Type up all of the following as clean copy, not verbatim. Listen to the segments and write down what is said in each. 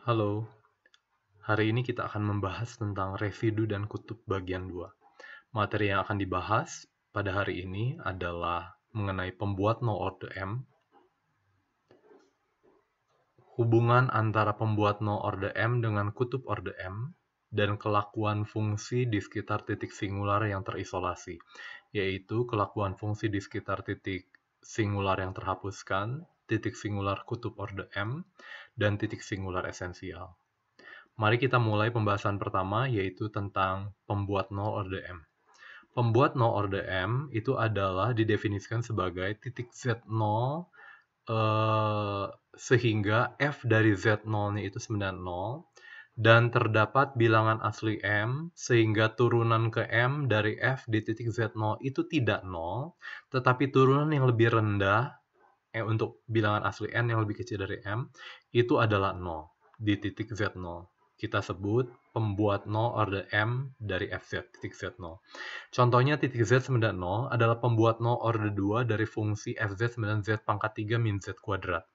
Halo, hari ini kita akan membahas tentang residu dan kutub bagian 2. Materi yang akan dibahas pada hari ini adalah mengenai pembuat no order M, hubungan antara pembuat no order M dengan kutub order M, dan kelakuan fungsi di sekitar titik singular yang terisolasi, yaitu kelakuan fungsi di sekitar titik singular yang terhapuskan, titik singular kutub order M, dan titik singular esensial. Mari kita mulai pembahasan pertama, yaitu tentang pembuat no order M. Pembuat no order M itu adalah didefinisikan sebagai titik Z0 sehingga f dari Z0-nya itu 90 dan terdapat bilangan asli M sehingga turunan ke M dari f di titik Z0 itu tidak 0, tetapi turunan yang lebih rendah untuk bilangan asli N yang lebih kecil dari M itu adalah 0 di titik Z0. Kita sebut pembuat 0 order M dari Fz, titik Z0. Contohnya titik Z90 adalah pembuat 0 order 2 dari fungsi Fz 9Z pangkat 3 min Z kuadrat.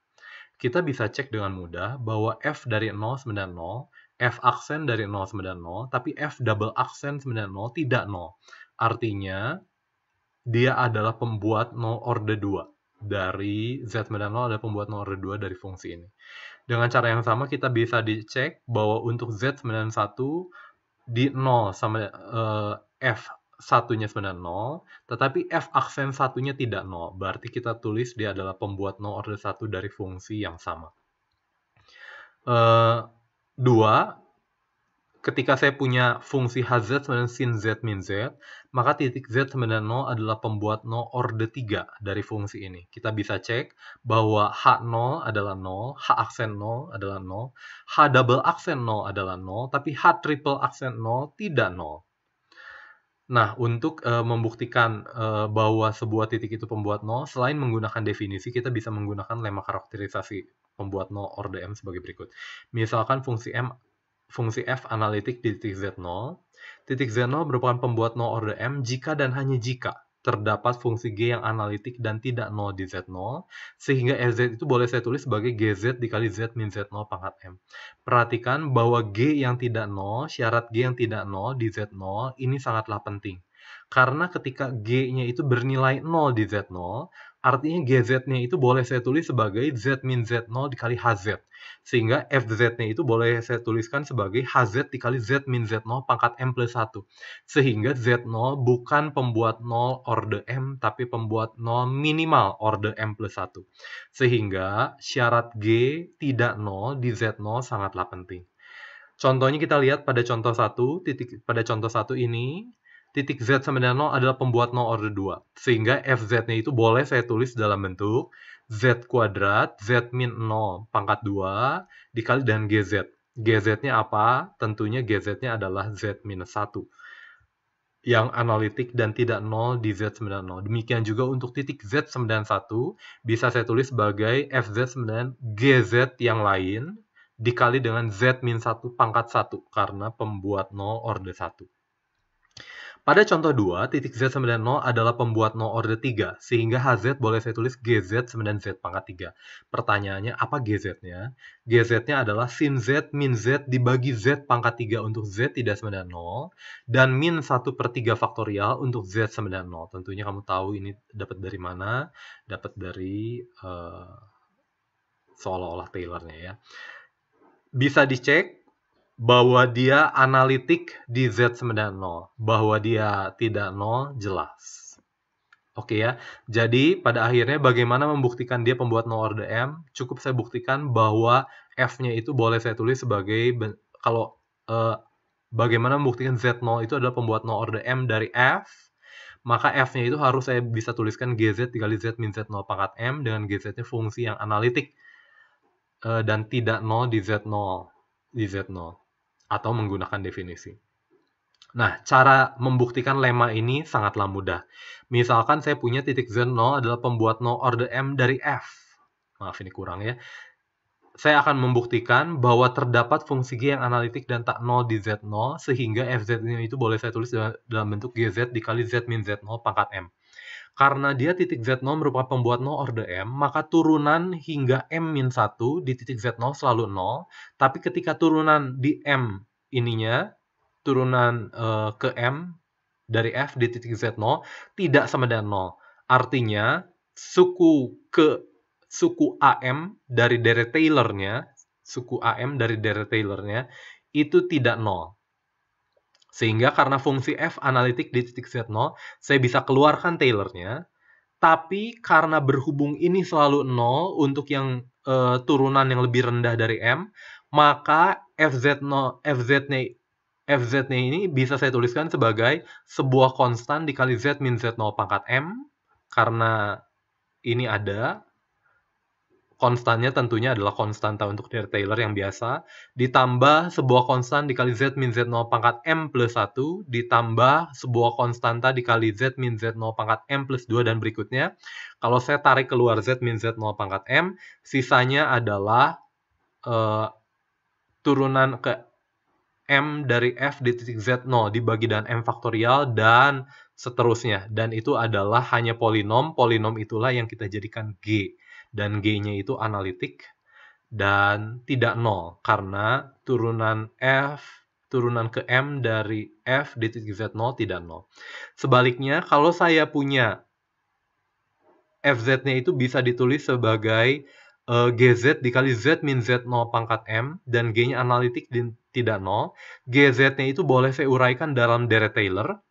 Kita bisa cek dengan mudah bahwa F dari 0 90, F aksen dari 0 90, tapi F double aksen 90 tidak 0. Artinya, dia adalah pembuat 0 order 2. Dari Z90 adalah pembuat 0 order 2 dari fungsi ini. Dengan cara yang sama kita bisa dicek bahwa untuk Z91 di 0 sama F satunya sebenarnya 0, tetapi F aksen satunya tidak 0. Berarti kita tulis dia adalah pembuat 0 order 1 dari fungsi yang sama. 2. Ketika saya punya fungsi Hz sebenarnya sin Z min Z, maka titik Z sebenarnya 0 adalah pembuat 0 order 3 dari fungsi ini. Kita bisa cek bahwa H0 adalah 0, H aksen 0 adalah 0, H double aksen 0 adalah 0, tapi H triple aksen 0 tidak 0. Nah, untuk membuktikan bahwa sebuah titik itu pembuat 0, selain menggunakan definisi, kita bisa menggunakan lemma karakterisasi pembuat 0 order M sebagai berikut. Misalkan fungsi f analitik di titik Z0. Titik Z0 merupakan pembuat 0 order M jika dan hanya jika terdapat fungsi G yang analitik dan tidak 0 di Z0, sehingga Fz itu boleh saya tulis sebagai Gz dikali Z min Z0 pangkat M. Perhatikan bahwa G yang tidak 0, syarat G yang tidak 0 di Z0 ini sangatlah penting. Karena ketika G-nya itu bernilai 0 di Z0, artinya GZ-nya itu boleh saya tulis sebagai Z min Z0 dikali HZ. Sehingga FZ-nya itu boleh saya tuliskan sebagai HZ dikali Z min Z0 pangkat M plus 1. Sehingga Z0 bukan pembuat 0 order M, tapi pembuat 0 minimal order M plus 1. Sehingga syarat G tidak 0 di Z0 sangatlah penting. Contohnya kita lihat pada contoh 1, pada contoh 1 ini, titik Z sama dengan 0 adalah pembuat 0 order 2. Sehingga Fz-nya itu boleh saya tulis dalam bentuk Z kuadrat, Z min 0 pangkat 2, dikali dengan GZ. GZ-nya apa? Tentunya GZ-nya adalah Z minus 1. Yang analitik dan tidak 0 di Z90. Demikian juga untuk titik Z91, bisa saya tulis sebagai FZ9 GZ yang lain, dikali dengan Z min 1 pangkat 1, karena pembuat 0 order 1. Pada contoh 2, titik Z90 adalah pembuat 0 order 3, sehingga HZ boleh saya tulis GZ 9Z pangkat 3. Pertanyaannya, apa GZ-nya? GZ-nya adalah sin Z min Z dibagi Z pangkat 3 untuk Z tidak 90, dan min 1/3 faktorial untuk Z 90. Tentunya kamu tahu ini dapat dari mana? Dapat dari seolah-olah Taylor-nya ya. Bisa dicek bahwa dia analitik di Z90, bahwa dia tidak 0 jelas. Oke ya, jadi pada akhirnya bagaimana membuktikan dia pembuat 0 order M? Cukup saya buktikan bahwa F-nya itu boleh saya tulis sebagai, kalau bagaimana membuktikan Z0 itu adalah pembuat 0 order M dari F, maka F-nya itu harus saya bisa tuliskan GZ dikali Z min Z0 pangkat M dengan GZ-nya fungsi yang analitik dan tidak 0 di Z0. Atau menggunakan definisi. Nah, cara membuktikan lemma ini sangatlah mudah. Misalkan saya punya titik Z0 adalah pembuat 0 order M dari F. Maaf, ini kurang ya. Saya akan membuktikan bahwa terdapat fungsi G yang analitik dan tak 0 di Z0, sehingga Fz itu boleh saya tulis dalam bentuk GZ dikali Z min Z0 pangkat M. Karena dia titik Z0 merupakan pembuat 0 orde M, maka turunan hingga M-1 di titik Z0 selalu 0. Tapi ketika turunan di M ininya, turunan ke M dari F di titik Z0 tidak sama dengan 0. Artinya, suku AM dari deret Taylor-nya, suku AM dari deret Taylor-nya, itu tidak 0. Sehingga karena fungsi f analitik di titik Z0, saya bisa keluarkan Taylor-nya, tapi karena berhubung ini selalu 0 untuk yang turunan yang lebih rendah dari M, maka FZ-nya ini bisa saya tuliskan sebagai sebuah konstan dikali Z min Z0 pangkat M, karena ini ada. Konstannya tentunya adalah konstanta untuk deret Taylor yang biasa, ditambah sebuah konstan dikali Z min Z0 pangkat M plus 1, ditambah sebuah konstanta dikali Z min Z0 pangkat M plus 2, dan berikutnya. Kalau saya tarik keluar Z min Z0 pangkat M, sisanya adalah turunan ke M dari F di titik Z0 dibagi dengan M faktorial, dan seterusnya. Dan itu adalah hanya polinom, polinom itulah yang kita jadikan G. Dan G-nya itu analitik dan tidak 0 karena turunan ke M dari F di titik Z0 tidak 0. Sebaliknya, kalau saya punya FZ-nya itu bisa ditulis sebagai GZ dikali Z min Z0 pangkat M, dan G-nya analitik tidak 0. GZ-nya itu boleh saya uraikan dalam deret Taylor.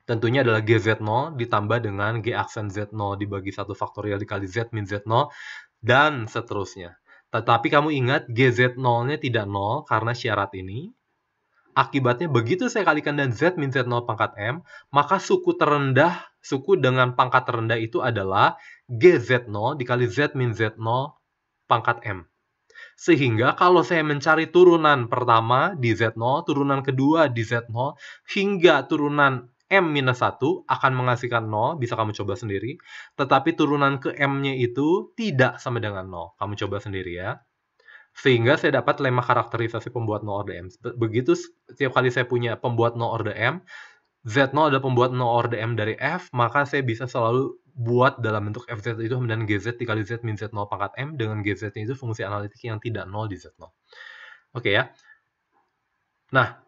Tentunya adalah GZ0 ditambah dengan G aksen Z0 dibagi 1 faktorial dikali Z min Z0, dan seterusnya. Tetapi kamu ingat GZ0-nya tidak 0 karena syarat ini. Akibatnya begitu saya kalikan dengan Z min Z0 pangkat M, maka suku dengan pangkat terendah itu adalah GZ0 dikali Z min Z0 pangkat M. Sehingga kalau saya mencari turunan pertama di Z0, turunan kedua di Z0, hingga turunan M-1 akan menghasilkan 0, bisa kamu coba sendiri. Tetapi turunan ke M-nya itu tidak sama dengan 0. Kamu coba sendiri ya. Sehingga saya dapat lemma karakterisasi pembuat 0 orde M. Begitu setiap kali saya punya pembuat 0 orde M, Z0 adalah pembuat 0 orde M dari F, maka saya bisa selalu buat dalam bentuk FZ itu dan GZ dikali Z min Z0 pangkat M, dengan GZ-nya itu fungsi analitik yang tidak 0 di Z0. Oke ya. Nah,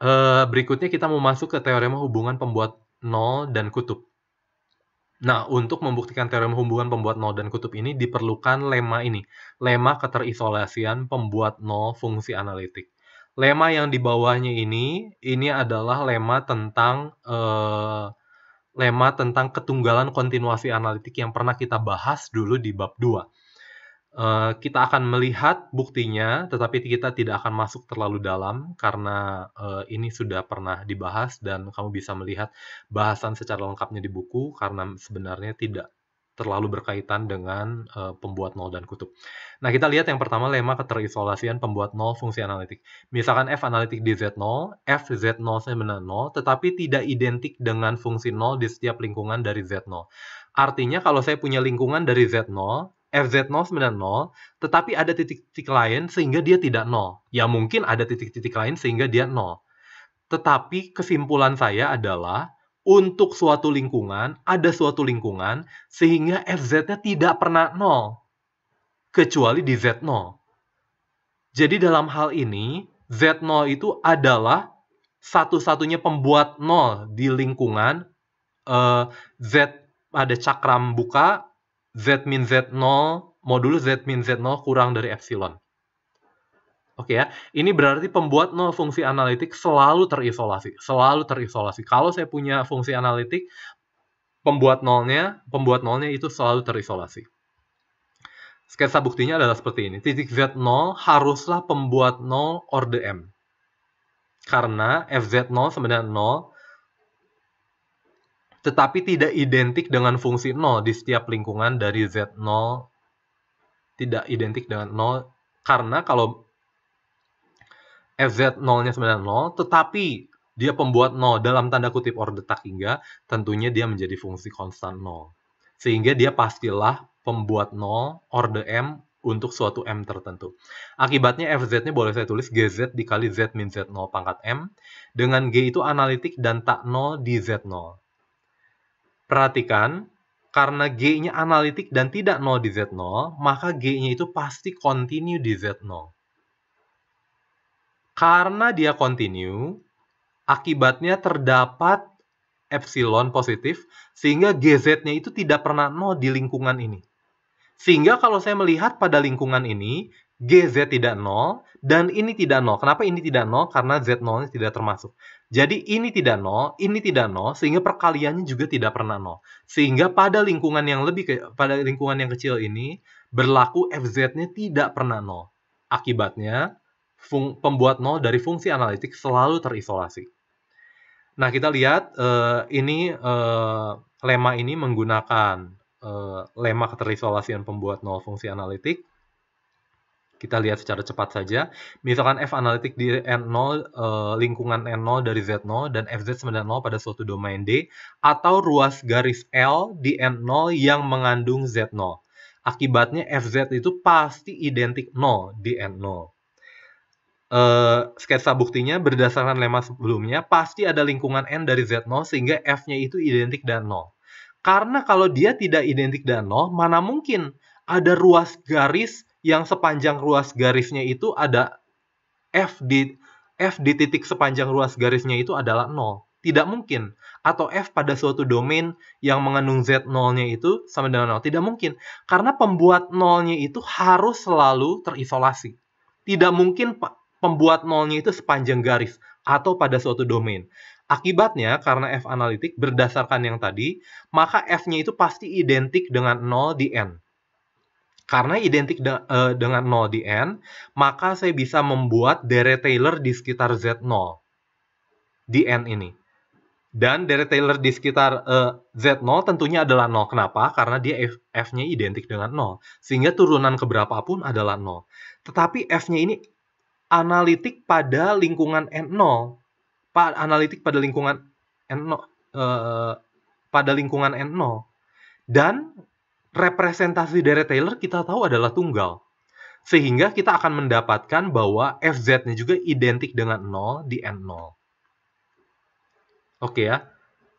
berikutnya kita mau masuk ke teorema hubungan pembuat 0 dan kutub. Nah, untuk membuktikan teorema hubungan pembuat 0 dan kutub ini diperlukan lemma ini, lemma keterisolasian pembuat 0 fungsi analitik. Lemma yang di bawahnya ini adalah lemma tentang ketunggalan kontinuasi analitik yang pernah kita bahas dulu di bab 2. Kita akan melihat buktinya, tetapi kita tidak akan masuk terlalu dalam karena ini sudah pernah dibahas dan kamu bisa melihat bahasan secara lengkapnya di buku karena sebenarnya tidak terlalu berkaitan dengan pembuat 0 dan kutub. Nah, kita lihat yang pertama lemma keterisolasian pembuat 0 fungsi analitik. Misalkan F analitik di Z0, F Z0 sama 0, tetapi tidak identik dengan fungsi 0 di setiap lingkungan dari Z0. Artinya kalau saya punya lingkungan dari Z0, FZ0 sebenarnya 0, tetapi ada titik-titik lain sehingga dia tidak 0. Ya mungkin ada titik-titik lain sehingga dia 0. Tetapi kesimpulan saya adalah untuk suatu lingkungan, ada suatu lingkungan sehingga FZ-nya tidak pernah 0. Kecuali di Z0. Jadi dalam hal ini, Z0 itu adalah satu-satunya pembuat 0 di lingkungan Z ada cakram buka, Z min Z0, modulus Z min Z0 kurang dari epsilon. Oke ya, ini berarti pembuat 0 fungsi analitik selalu terisolasi. Selalu terisolasi. Kalau saya punya fungsi analitik, pembuat nolnya itu selalu terisolasi. Sketsa buktinya adalah seperti ini. Titik Z0 haruslah pembuat 0 orde M. Karena FZ0 sama dengan 0, tetapi tidak identik dengan fungsi 0 di setiap lingkungan dari Z0. Tidak identik dengan 0, karena kalau FZ0-nya sebenarnya 0, tetapi dia pembuat 0 dalam tanda kutip orde tak hingga, tentunya dia menjadi fungsi konstan 0. Sehingga dia pastilah pembuat 0 orde M untuk suatu M tertentu. Akibatnya FZ-nya boleh saya tulis GZ dikali Z min Z0 pangkat M, dengan G itu analitik dan tak 0 di Z0. Perhatikan, Karena G-nya analitik dan tidak nol di Z0, maka G-nya itu pasti continue di Z0. Karena dia continue, akibatnya terdapat epsilon positif, sehingga GZ-nya itu tidak pernah nol di lingkungan ini. Sehingga kalau saya melihat pada lingkungan ini, GZ tidak nol, dan ini tidak nol. Kenapa ini tidak nol? Karena Z0-nya tidak termasuk. Jadi ini tidak nol, sehingga perkaliannya juga tidak pernah nol. Sehingga pada lingkungan yang kecil ini, berlaku FZ-nya tidak pernah nol. Akibatnya, pembuat nol dari fungsi analitik selalu terisolasi. Nah, kita lihat lemma ini menggunakan lemma keterisolasian pembuat nol fungsi analitik. Kita lihat secara cepat saja. Misalkan f analitik di N0, lingkungan N0 dari Z0, dan Fz sama dengan 0 pada suatu domain D, atau ruas garis L di N0 yang mengandung Z0. Akibatnya Fz itu pasti identik 0 di N0. Sketsa buktinya berdasarkan lemma sebelumnya, pasti ada lingkungan N dari Z0 sehingga F-nya itu identik dengan 0. Karena kalau dia tidak identik dengan 0, mana mungkin ada ruas garis yang sepanjang ruas garisnya itu ada F di titik sepanjang ruas garisnya itu adalah 0. Tidak mungkin. Atau F pada suatu domain yang mengandung Z0-nya itu sama dengan 0. Tidak mungkin. Karena pembuat 0-nya itu harus selalu terisolasi. Tidak mungkin pembuat 0-nya itu sepanjang garis atau pada suatu domain. Akibatnya, karena F analitik berdasarkan yang tadi, maka F-nya itu pasti identik dengan 0 di N. Karena identik dengan 0 di N, maka saya bisa membuat deret Taylor di sekitar Z0 di N ini. Dan deret Taylor di sekitar Z0 tentunya adalah 0. Kenapa? Karena dia F-nya identik dengan 0. Sehingga turunan keberapapun adalah 0. Tetapi F-nya ini analitik pada lingkungan N0. Analitik pada lingkungan N0. Dan representasi deret Taylor kita tahu adalah tunggal. Sehingga kita akan mendapatkan bahwa Fz-nya juga identik dengan 0 di N0. Oke ya.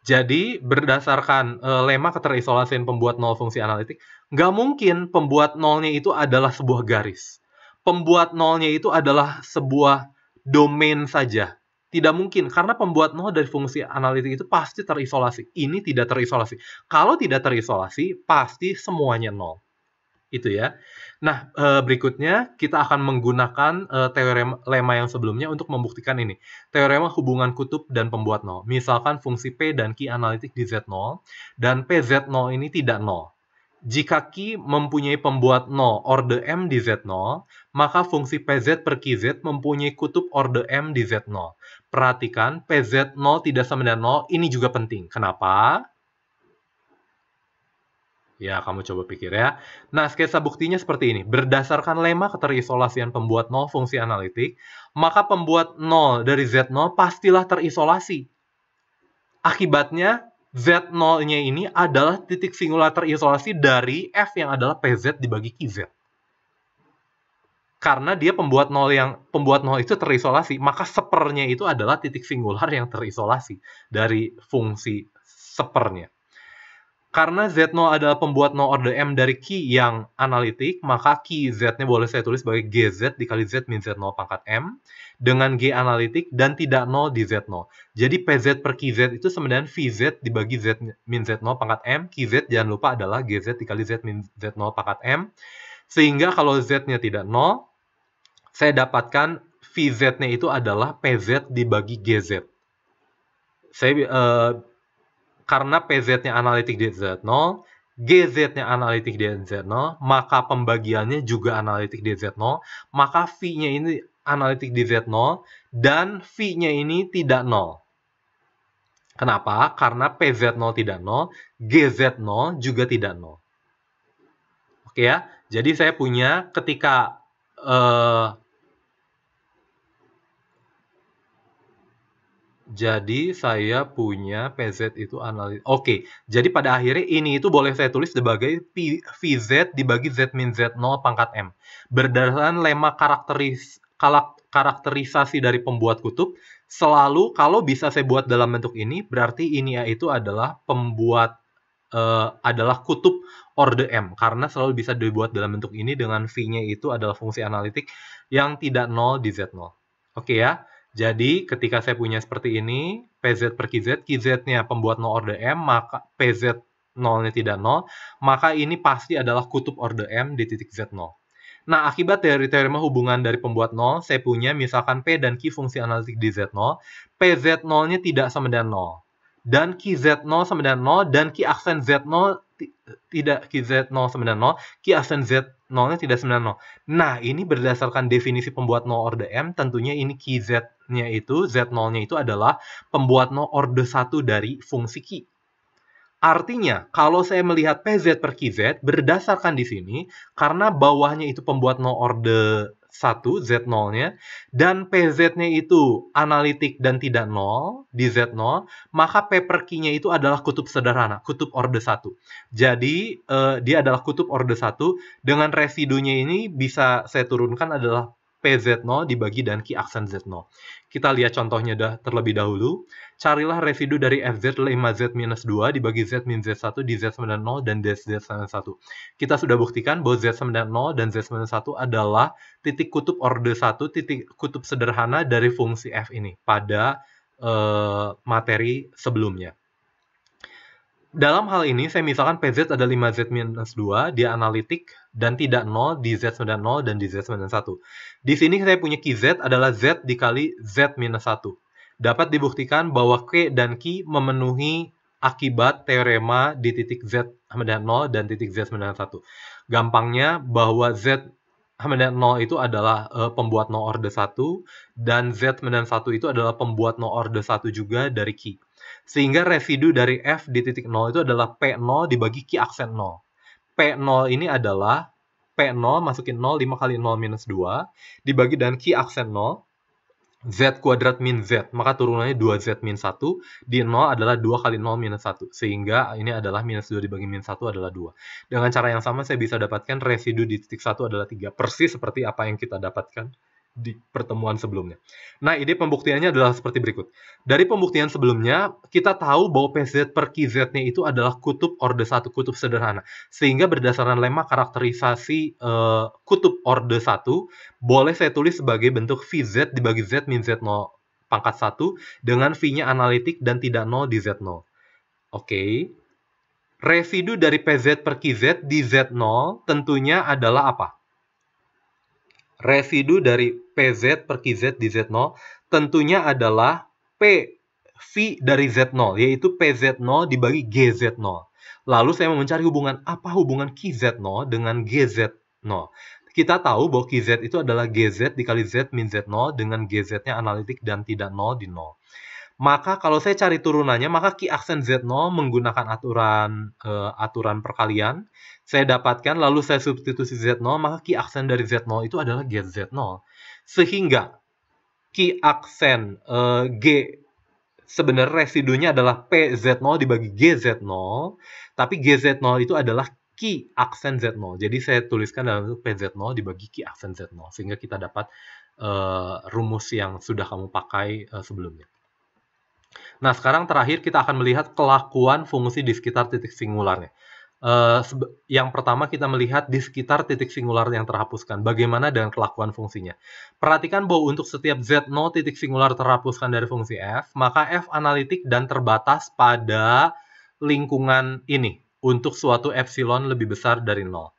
Jadi, berdasarkan lemma keterisolasian pembuat 0 fungsi analitik, nggak mungkin pembuat 0-nya itu adalah sebuah garis. Pembuat 0-nya itu adalah sebuah domain saja. Tidak mungkin, karena pembuat 0 dari fungsi analitik itu pasti terisolasi. Ini tidak terisolasi. Kalau tidak terisolasi, pasti semuanya 0. Itu ya. Nah, berikutnya kita akan menggunakan teorema lemma yang sebelumnya untuk membuktikan ini. Teorema hubungan kutub dan pembuat 0. Misalkan fungsi P dan Q analitik di Z0, dan PZ0 ini tidak 0. Jika Q mempunyai pembuat 0 orde M di Z0, maka fungsi PZ per QZ mempunyai kutub orde M di Z0. Perhatikan, PZ0 tidak sama dengan 0, ini juga penting. Kenapa? Ya, kamu coba pikir ya. Nah, sketsa buktinya seperti ini. Berdasarkan lemma keterisolasian pembuat 0 fungsi analitik, maka pembuat 0 dari Z0 pastilah terisolasi. Akibatnya, Z0-nya ini adalah titik singular terisolasi dari F yang adalah PZ dibagi QZ. Karena dia pembuat 0 itu terisolasi, maka sepernya itu adalah titik singular yang terisolasi dari fungsi sepernya. Karena Z0 adalah pembuat 0 orde M dari Q yang analitik, maka Q Z-nya boleh saya tulis sebagai GZ dikali Z min Z0 pangkat M dengan G analitik dan tidak 0 di Z0. Jadi PZ per QZ itu sama dengan VZ dibagi Z min Z0 pangkat M. QZ jangan lupa adalah GZ dikali Z min Z0 pangkat M. Sehingga kalau Z-nya tidak 0, saya dapatkan VZ-nya itu adalah PZ dibagi GZ. Karena PZ-nya analitik di Z0, GZ-nya analitik di Z0, maka pembagiannya juga analitik di Z0, maka V-nya ini analitik di Z0, dan V-nya ini tidak 0. Kenapa? Karena PZ0 tidak 0, GZ0 juga tidak 0. Oke ya, jadi saya punya ketika jadi saya punya PZ itu analitik. Oke, jadi pada akhirnya ini itu boleh saya tulis sebagai VZ dibagi Z min Z0 pangkat M. Berdasarkan lemma karakterisasi dari pembuat kutub, selalu kalau bisa saya buat dalam bentuk ini, berarti ini itu adalah pembuat adalah kutub orde M, karena selalu bisa dibuat dalam bentuk ini dengan V-nya itu adalah fungsi analitik yang tidak nol di Z0. Oke ya, jadi ketika saya punya seperti ini, PZ per QZ, QZ-nya pembuat nol orde M, maka PZ nolnya tidak nol, maka ini pasti adalah kutub orde M di titik Z0. Nah, akibat dari teorema hubungan dari pembuat nol, saya punya misalkan P dan Q fungsi analitik di Z0, PZ0-nya tidak sama dengan 0. Dan QZ0 sama dengan 0, dan Q aksen Z0 tidak QZ0 sama dengan 0, Q aksen Z0-nya tidak sama dengan 0. Nah, ini berdasarkan definisi pembuat 0 orde M, tentunya ini QZ-nya itu, Z0-nya itu adalah pembuat 0 orde 1 dari fungsi Q. Artinya, kalau saya melihat PZ per QZ, berdasarkan di sini, karena bawahnya itu pembuat 0 orde 1, Z0-nya, dan PZ-nya itu analitik dan tidak 0 di Z0, maka P per Q-nya itu adalah kutub sederhana, kutub orde 1. Jadi, dia adalah kutub orde 1, dengan residunya ini bisa saya turunkan adalah PZ0 dibagi dan Q aksen Z0. Kita lihat contohnya terlebih dahulu. Carilah residu dari FZ 5Z-2 dibagi Z min Z1 di Z90 dan Z91. Kita sudah buktikan bahwa Z90 dan Z91 adalah titik kutub orde 1, titik kutub sederhana dari fungsi F ini pada materi sebelumnya. Dalam hal ini, saya misalkan PZ ada 5Z-2, dia analitik dan tidak 0 di Z90 dan di Z91. Di sini saya punya QZ adalah Z dikali Z-1. Dapat dibuktikan bahwa Q dan Q memenuhi akibat teorema di titik Z-0 dan titik Z91. Gampangnya bahwa Z-0 itu adalah pembuat 0 orde 1, dan Z-1 itu adalah pembuat 0 orde 1 juga dari Q. Sehingga residu dari F di titik 0 itu adalah P0 dibagi Q aksen 0. P0 ini adalah P0 masukin 0, 5 kali 0 minus 2, dibagi dengan Q aksen 0, Z kuadrat min Z. Maka turunannya 2Z min 1, di 0 adalah 2 kali 0 minus 1. Sehingga ini adalah minus 2 dibagi min 1 adalah 2. Dengan cara yang sama saya bisa dapatkan residu di titik 1 adalah 3. Persis seperti apa yang kita dapatkan di pertemuan sebelumnya. Nah, ide pembuktiannya adalah seperti berikut. Dari pembuktian sebelumnya, kita tahu bahwa PZ per QZ-nya itu adalah kutub orde 1, kutub sederhana. Sehingga berdasarkan lemma karakterisasi kutub orde 1, boleh saya tulis sebagai bentuk VZ dibagi Z min Z0 pangkat 1 dengan V-nya analitik dan tidak 0 di Z0. Oke. Residu dari PZ per QZ di Z0 tentunya adalah apa? Residu dari PZ per QZ di Z0 tentunya adalah P V dari Z0, yaitu PZ0 dibagi GZ0. Lalu saya mau mencari hubungan apa hubungan QZ0 dengan GZ0. Kita tahu bahwa QZ itu adalah GZ dikali Z min Z0 dengan GZ-nya analitik dan tidak 0 di 0. Maka kalau saya cari turunannya, maka Q aksen Z0 menggunakan aturan perkalian. Saya dapatkan, lalu saya substitusi Z0, maka Q aksen dari Z0 itu adalah GZ0. Sehingga Q aksen G sebenarnya residunya adalah PZ0 dibagi GZ0, tapi GZ0 itu adalah Q aksen Z0. Jadi saya tuliskan dalam bentuk PZ0 dibagi Q aksen Z0, sehingga kita dapat rumus yang sudah kamu pakai sebelumnya. Nah, sekarang terakhir kita akan melihat kelakuan fungsi di sekitar titik singularnya. Yang pertama kita melihat di sekitar titik singular yang terhapuskan. Bagaimana dengan kelakuan fungsinya? Perhatikan bahwa untuk setiap Z0 titik singular terhapuskan dari fungsi F, maka F analitik dan terbatas pada lingkungan ini untuk suatu epsilon lebih besar dari 0.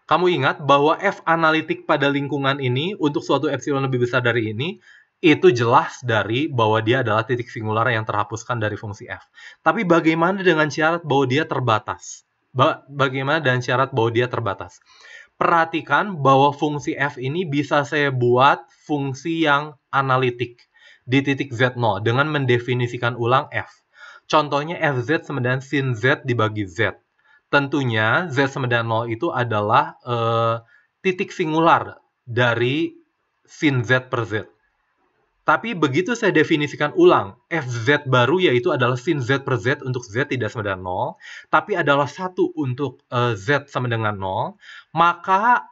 Kamu ingat bahwa F analitik pada lingkungan ini untuk suatu epsilon lebih besar dari ini, itu jelas dari bahwa dia adalah titik singular yang terhapuskan dari fungsi F. Tapi bagaimana dengan syarat bahwa dia terbatas? Bagaimana dengan syarat bahwa dia terbatas? Perhatikan bahwa fungsi F ini bisa saya buat fungsi yang analitik di titik Z0 dengan mendefinisikan ulang F. Contohnya Fz sama dengan sin Z dibagi Z. Tentunya Z sama dengan 0 itu adalah titik singular dari sin Z per Z. Tapi begitu saya definisikan ulang, Fz baru yaitu adalah sin Z per Z untuk Z tidak sama dengan 0, tapi adalah 1 untuk Z sama dengan 0, maka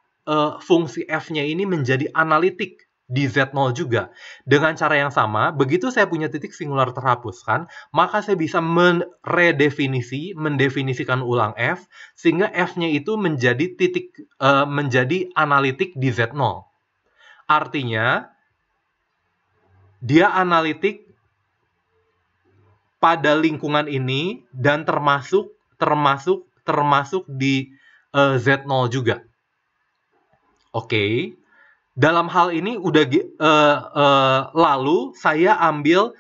fungsi F-nya ini menjadi analitik di Z0 juga. Dengan cara yang sama, begitu saya punya titik singular terhapuskan, maka saya bisa mendefinisikan ulang F, sehingga F-nya itu menjadi analitik di Z0. Artinya, dia analitik pada lingkungan ini dan termasuk di Z0 juga. Oke. Dalam hal ini lalu saya ambil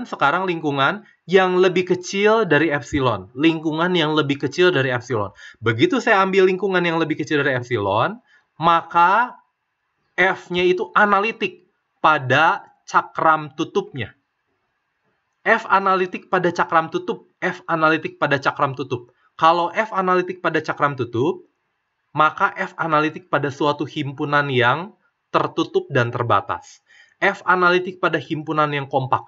sekarang lingkungan yang lebih kecil dari epsilon. Lingkungan yang lebih kecil dari epsilon. Begitu saya ambil lingkungan yang lebih kecil dari epsilon, maka F-nya itu analitik pada cakram tutupnya. F analitik pada cakram tutup. F analitik pada cakram tutup. Kalau F analitik pada cakram tutup, maka F analitik pada suatu himpunan yang tertutup dan terbatas. F analitik pada himpunan yang kompak.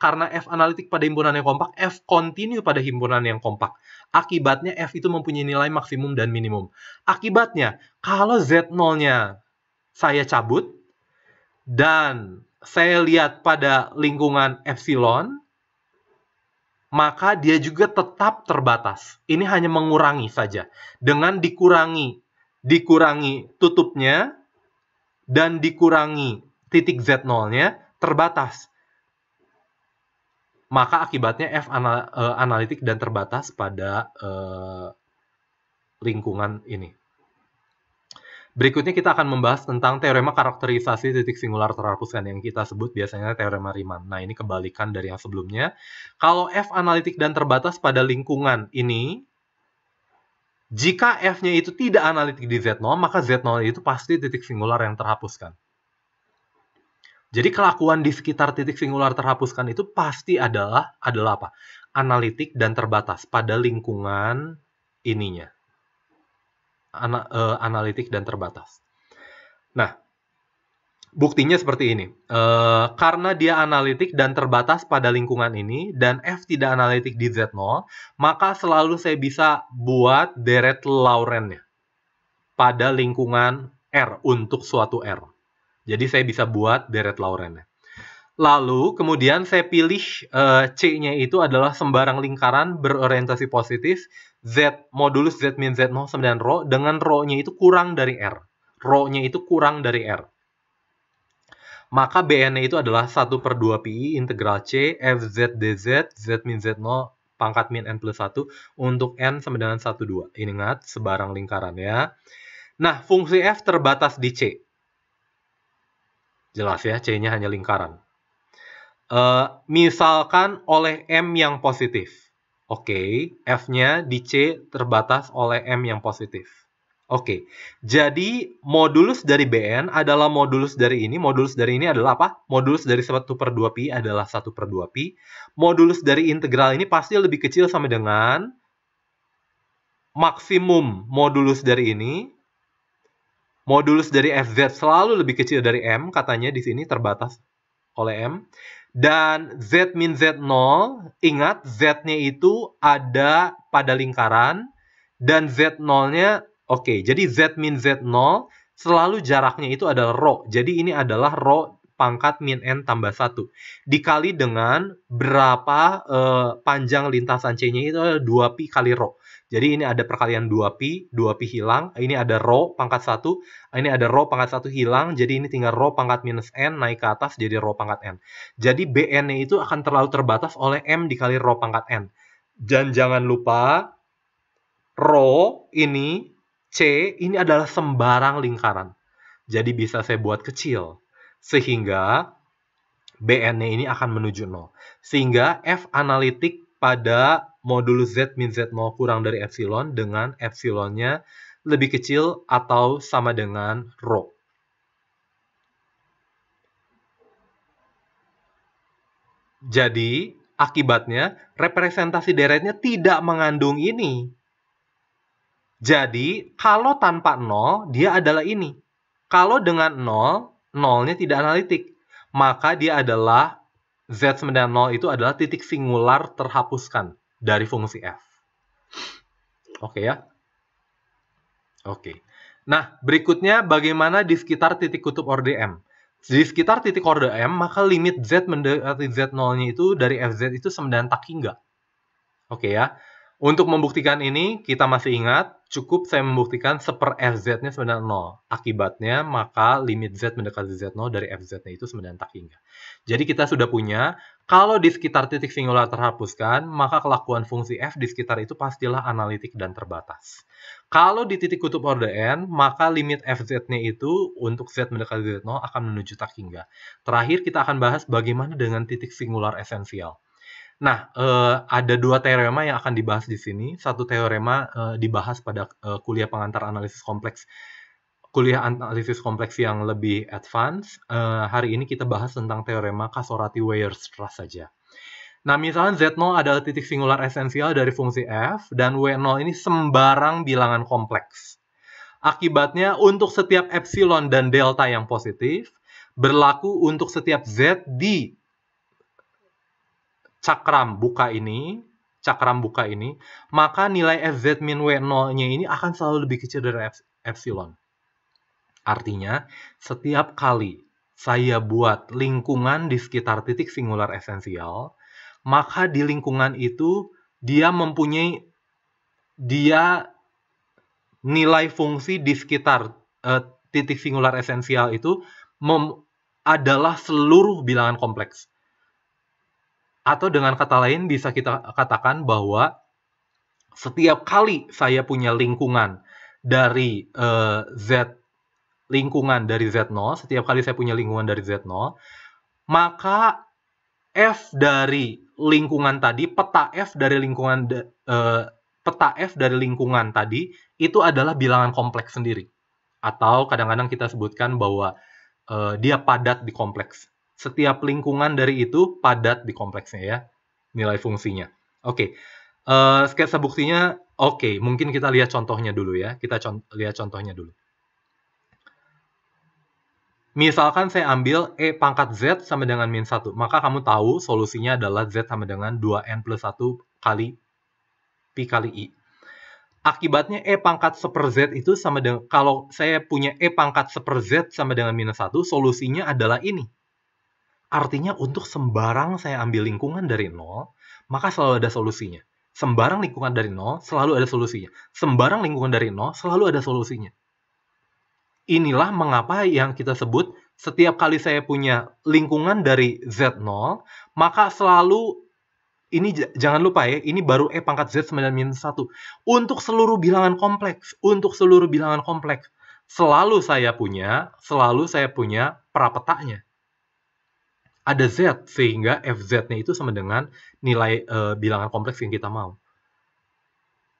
Karena F analitik pada himpunan yang kompak, F kontinu pada himpunan yang kompak. Akibatnya F itu mempunyai nilai maksimum dan minimum. Akibatnya, kalau Z0-nya saya cabut, dan saya lihat pada lingkungan epsilon, maka dia juga tetap terbatas. Ini hanya mengurangi saja. Dengan dikurangi tutupnya dan dikurangi titik Z0-nya, terbatas. Maka akibatnya F analitik dan terbatas pada lingkungan ini. Berikutnya kita akan membahas tentang teorema karakterisasi titik singular terhapuskan yang kita sebut biasanya teorema Riemann. Nah, ini kebalikan dari yang sebelumnya. Kalau F analitik dan terbatas pada lingkungan ini, jika F-nya itu tidak analitik di Z0, maka Z0 itu pasti titik singular yang terhapuskan. Jadi kelakuan di sekitar titik singular terhapuskan itu pasti adalah apa? Analitik dan terbatas pada lingkungan ininya. Analitik dan terbatas. Nah, buktinya seperti ini. Karena dia analitik dan terbatas pada lingkungan ini, dan F tidak analitik di Z0, maka selalu saya bisa buat deret Laurentnya pada lingkungan R untuk suatu R. Jadi saya bisa buat deret Laurentnya. Lalu kemudian saya pilih C-nya itu adalah sembarang lingkaran berorientasi positif Z modulus Z min Z0 sama dengan rho, dengan rho-nya itu kurang dari R. Rho-nya itu kurang dari R. Maka BN-nya itu adalah 1/2pi integral C FZ dz Z min Z0 pangkat min N plus 1 untuk N sama dengan 1,2. Ingat, sebarang lingkaran ya. Nah, fungsi F terbatas di C. Jelas ya, C-nya hanya lingkaran. Misalkan oleh M yang positif. Oke, F-nya di C terbatas oleh M yang positif. Oke, jadi modulus dari BN adalah modulus dari ini. Modulus dari ini adalah apa? Modulus dari 1/2pi adalah 1/2pi. Modulus dari integral ini pasti lebih kecil sama dengan maksimum modulus dari ini. Modulus dari FZ selalu lebih kecil dari M, katanya di sini terbatas oleh M. Dan Z min Z0, ingat Z-nya itu ada pada lingkaran, dan Z0-nya, oke, jadi Z min Z0 selalu jaraknya itu adalah rho. Jadi ini adalah rho pangkat min N tambah 1. Dikali dengan berapa panjang lintasan C-nya itu adalah 2pi kali rho. Jadi ini ada perkalian 2pi hilang, ini ada rho pangkat 1, ini ada rho pangkat 1 hilang, jadi ini tinggal rho pangkat minus N naik ke atas jadi rho pangkat N. Jadi BN-nya itu akan terlalu terbatas oleh M dikali rho pangkat N. Dan jangan lupa, rho ini, C, ini adalah sembarang lingkaran. Jadi bisa saya buat kecil. Sehingga BN-nya ini akan menuju 0. Sehingga F analitik pada modulus Z min Z0 kurang dari epsilon dengan epsilonnya lebih kecil atau sama dengan rho. Jadi, akibatnya representasi deretnya tidak mengandung ini. Jadi, kalau tanpa 0, dia adalah ini. Kalau dengan 0, 0-nya tidak analitik. Maka dia adalah Z sama dengan 0 itu adalah titik singular terhapuskan dari fungsi F. Oke ya? Oke. Nah, berikutnya bagaimana di sekitar titik kutub orde M? Di sekitar titik orde M, maka limit Z mendekati Z0-nya itu dari Fz itu sama dengan tak hingga. Oke ya. Untuk membuktikan ini, kita masih ingat, cukup saya membuktikan 1/, Fz-nya sama dengan 0. Akibatnya, maka limit Z mendekati Z0 dari Fz-nya itu sama dengan tak hingga. Jadi kita sudah punya, kalau di sekitar titik singular terhapuskan, maka kelakuan fungsi f di sekitar itu pastilah analitik dan terbatas. Kalau di titik kutub orde n, maka limit Fz-nya itu untuk Z mendekati Z0 akan menuju tak hingga. Terakhir, kita akan bahas bagaimana dengan titik singular esensial. Nah, ada 2 teorema yang akan dibahas di sini. Satu teorema dibahas pada kuliah pengantar analisis kompleks. Kuliah analisis kompleks yang lebih advance. Hari ini kita bahas tentang teorema Casorati-Weierstrass saja. Nah, misalnya Z0 adalah titik singular esensial dari fungsi f, dan W0 ini sembarang bilangan kompleks. Akibatnya, untuk setiap epsilon dan delta yang positif, berlaku untuk setiap Z di cakram buka ini, maka nilai Fz min W0-nya ini akan selalu lebih kecil dari epsilon. Artinya, setiap kali saya buat lingkungan di sekitar titik singular esensial, maka di lingkungan itu dia nilai fungsi di sekitar titik singular esensial itu adalah seluruh bilangan kompleks. Atau dengan kata lain bisa kita katakan bahwa setiap kali saya punya lingkungan dari Z0, setiap kali saya punya lingkungan dari Z0, maka F dari lingkungan tadi, peta F dari lingkungan tadi itu adalah bilangan kompleks sendiri. Atau kadang-kadang kita sebutkan bahwa dia padat di kompleks. Setiap lingkungan dari itu padat di kompleksnya ya, nilai fungsinya. Oke, sketsa buktinya, oke, mungkin kita lihat contohnya dulu ya. Kita lihat contohnya dulu. Misalkan saya ambil E pangkat Z sama dengan min 1, maka kamu tahu solusinya adalah Z sama dengan 2N plus 1 kali Pi kali I. Akibatnya E pangkat 1/Z itu sama dengan, kalau saya punya E pangkat 1/Z sama dengan minus 1, solusinya adalah ini. Artinya untuk sembarang saya ambil lingkungan dari 0, maka selalu ada solusinya. Sembarang lingkungan dari 0, selalu ada solusinya. Sembarang lingkungan dari 0, selalu ada solusinya. Inilah mengapa yang kita sebut setiap kali saya punya lingkungan dari Z0, maka selalu, ini jangan lupa ya, ini baru E pangkat Z sama dengan minus 1. Untuk seluruh bilangan kompleks, selalu saya punya prapetanya. Ada Z, sehingga Fz-nya itu sama dengan nilai bilangan kompleks yang kita mau.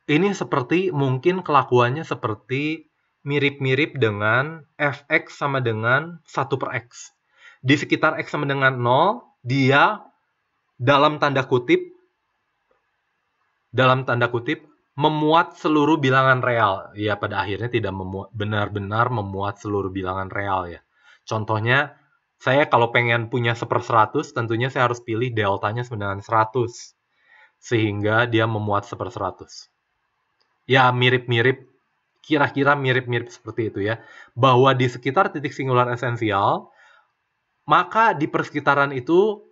Ini seperti, mungkin kelakuannya seperti mirip-mirip dengan Fx sama dengan 1/x. Di sekitar x sama dengan 0, dia dalam tanda kutip memuat seluruh bilangan real. Ya, pada akhirnya tidak benar-benar memuat seluruh bilangan real ya. Contohnya, saya kalau pengen punya 1/100, tentunya saya harus pilih deltanya sama dengan 100. Sehingga dia memuat 1/100. Ya, mirip-mirip, kira-kira mirip-mirip seperti itu ya. Bahwa di sekitar titik singular esensial, maka di persekitaran itu,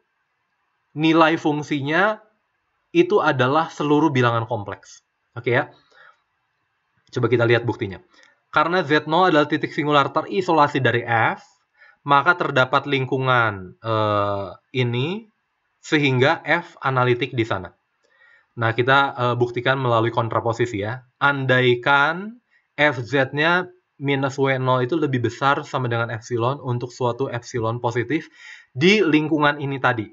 nilai fungsinya itu adalah seluruh bilangan kompleks. Oke ya. Coba kita lihat buktinya. Karena Z0 adalah titik singular terisolasi dari F, maka terdapat lingkungan ini, sehingga F analitik di sana. Nah, kita buktikan melalui kontraposisi ya. Andaikan Fz-nya minus W0 itu lebih besar sama dengan epsilon untuk suatu epsilon positif di lingkungan ini tadi.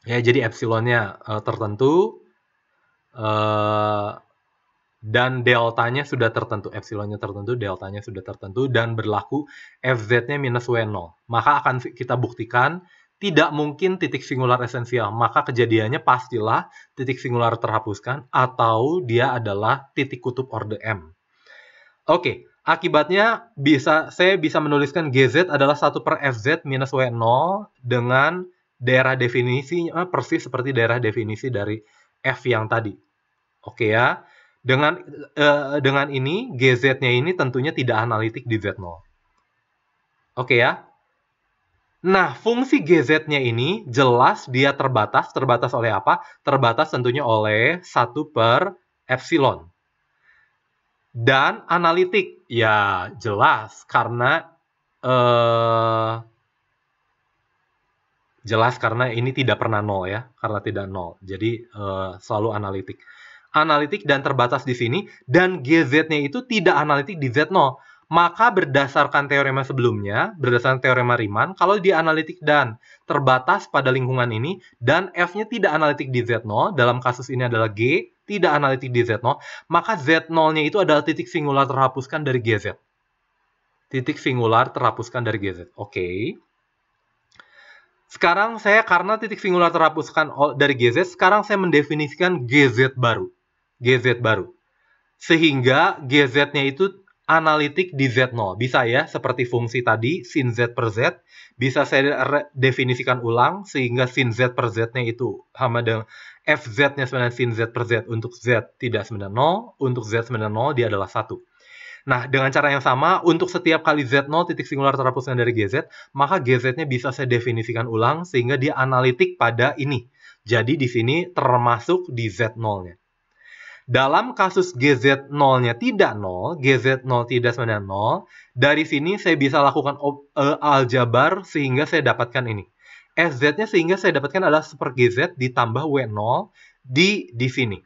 Ya, jadi epsilonnya tertentu, dan deltanya sudah tertentu, epsilonnya tertentu, deltanya sudah tertentu, dan berlaku Fz-nya minus W0. Maka akan kita buktikan tidak mungkin titik singular esensial. Maka kejadiannya pastilah titik singular terhapuskan, atau dia adalah titik kutub orde M. Oke, akibatnya saya bisa menuliskan GZ adalah 1/Fz minus W0 dengan daerah definisinya persis seperti daerah definisi dari F yang tadi. Oke ya. Dengan ini, GZ-nya ini tentunya tidak analitik di Z0. Oke ya? Nah, fungsi GZ-nya ini jelas dia terbatas. Terbatas oleh apa? Terbatas tentunya oleh 1 per epsilon. Dan analitik, ya jelas karena ini tidak pernah nol ya, karena tidak nol. Jadi selalu analitik. Analitik dan terbatas di sini, dan GZ-nya itu tidak analitik di Z0. Maka berdasarkan teorema sebelumnya, berdasarkan teorema Riemann, kalau dia analitik dan terbatas pada lingkungan ini, dan F-nya tidak analitik di Z0, dalam kasus ini adalah G, tidak analitik di Z0, maka Z0-nya itu adalah titik singular terhapuskan dari GZ. Titik singular terhapuskan dari GZ. Oke. Sekarang saya, karena titik singular terhapuskan dari GZ, sekarang saya mendefinisikan GZ baru. GZ baru. Sehingga GZ-nya itu analitik di Z0. Bisa ya, seperti fungsi tadi, sin Z per Z. Bisa saya definisikan ulang, sehingga sin Z per Z-nya itu sama dengan FZ-nya sebenarnya sin Z per Z. Untuk Z tidak sebenarnya 0, untuk Z sebenarnya 0, dia adalah 1. Nah, dengan cara yang sama, untuk setiap kali Z0 titik singular terhapuskan dari GZ, maka GZ-nya bisa saya definisikan ulang, sehingga dia analitik pada ini. Jadi, di sini termasuk di Z0-nya. Dalam kasus GZ0-nya tidak 0, GZ0 tidak sebenarnya 0, dari sini saya bisa lakukan aljabar sehingga saya dapatkan ini. FZ-nya sehingga saya dapatkan adalah 1 per GZ ditambah W0 di sini.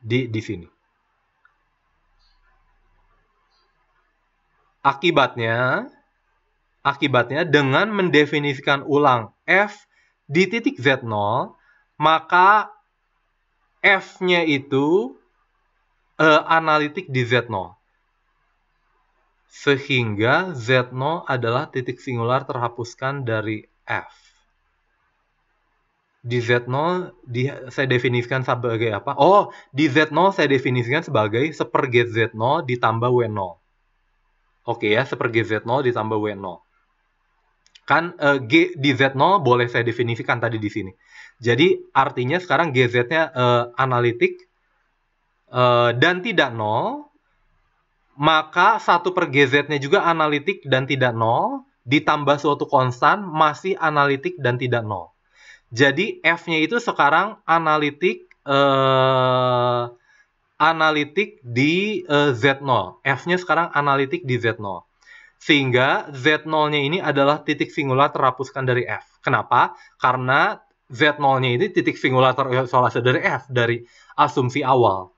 Di sini. Akibatnya dengan mendefinisikan ulang F di titik Z0, maka F-nya itu analitik di Z0. Sehingga Z0 adalah titik singular terhapuskan dari F. Di Z0 saya definisikan sebagai apa? Oh, di Z0 saya definisikan sebagai 1 per GZ0 ditambah W0. Oke ya, 1 per GZ0 ditambah W0. Kan G di Z0 boleh saya definisikan tadi di sini. Jadi artinya sekarang GZ-nya analitik dan tidak 0, maka 1 per GZ-nya juga analitik dan tidak 0, ditambah suatu konstan masih analitik dan tidak 0. Jadi F-nya itu sekarang analitik di Z0. F-nya sekarang analitik di Z0. Sehingga Z0-nya ini adalah titik singular terhapuskan dari F. Kenapa? Karena Z0-nya ini titik singular terisolasi dari F, dari asumsi awal.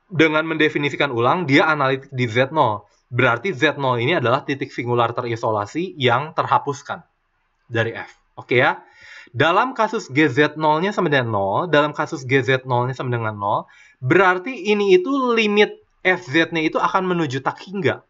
Dengan mendefinisikan ulang, dia analitik di Z0. Berarti Z0 ini adalah titik singular terisolasi yang terhapuskan dari F. Oke ya? Dalam kasus GZ0-nya sama dengan 0, dalam kasus GZ0-nya sama dengan 0, berarti ini itu limit FZ-nya itu akan menuju tak hingga.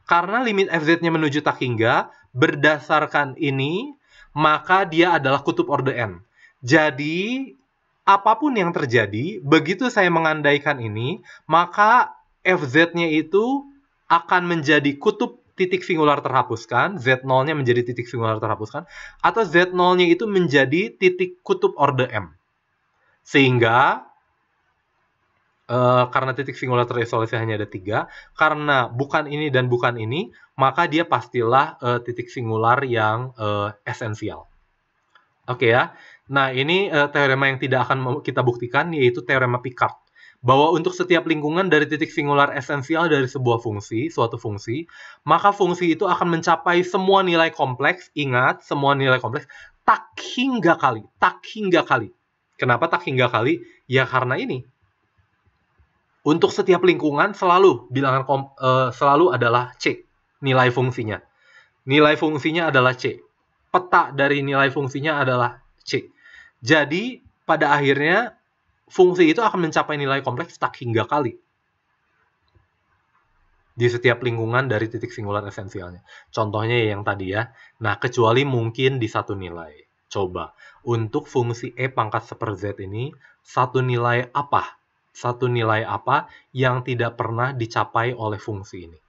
Karena limit FZ-nya menuju tak hingga, berdasarkan ini, maka dia adalah kutub orde N. Jadi, apapun yang terjadi, begitu saya mengandaikan ini, maka FZ-nya itu akan menjadi kutub titik singular terhapuskan, Z0-nya menjadi titik singular terhapuskan, atau Z0-nya itu menjadi titik kutub orde M. Sehingga karena titik singular terisolasi hanya ada 3, karena bukan ini dan bukan ini, maka dia pastilah titik singular yang esensial. Oke ya. Nah, ini teorema yang tidak akan kita buktikan, yaitu teorema Picard. Bahwa untuk setiap lingkungan dari titik singular esensial dari sebuah fungsi, suatu fungsi, maka fungsi itu akan mencapai semua nilai kompleks. Ingat, semua nilai kompleks tak hingga kali. Tak hingga kali. Kenapa tak hingga kali? Ya karena ini. Untuk setiap lingkungan selalu bilangan selalu adalah C, nilai fungsinya. Nilai fungsinya adalah C. Peta dari nilai fungsinya adalah C. Jadi pada akhirnya fungsi itu akan mencapai nilai kompleks tak hingga kali di setiap lingkungan dari titik singular esensialnya. Contohnya yang tadi ya. Nah, kecuali mungkin di satu nilai. Coba, untuk fungsi E pangkat 1 per Z ini, satu nilai apa? Satu nilai apa yang tidak pernah dicapai oleh fungsi ini?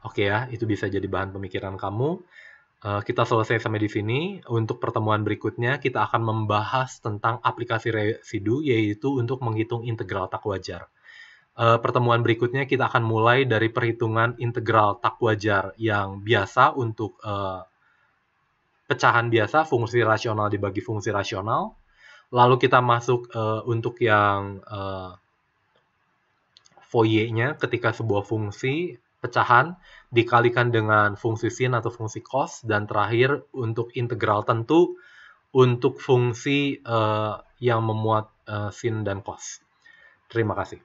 Oke ya, itu bisa jadi bahan pemikiran kamu. Kita selesai sampai di sini. Untuk pertemuan berikutnya, kita akan membahas tentang aplikasi residu, yaitu untuk menghitung integral tak wajar. Pertemuan berikutnya kita akan mulai dari perhitungan integral tak wajar yang biasa untuk pecahan biasa, fungsi rasional dibagi fungsi rasional. Lalu kita masuk untuk yang Fourier-nya ketika sebuah fungsi pecahan dikalikan dengan fungsi sin atau fungsi cos, dan terakhir untuk integral tentu untuk fungsi yang memuat sin dan cos. Terima kasih.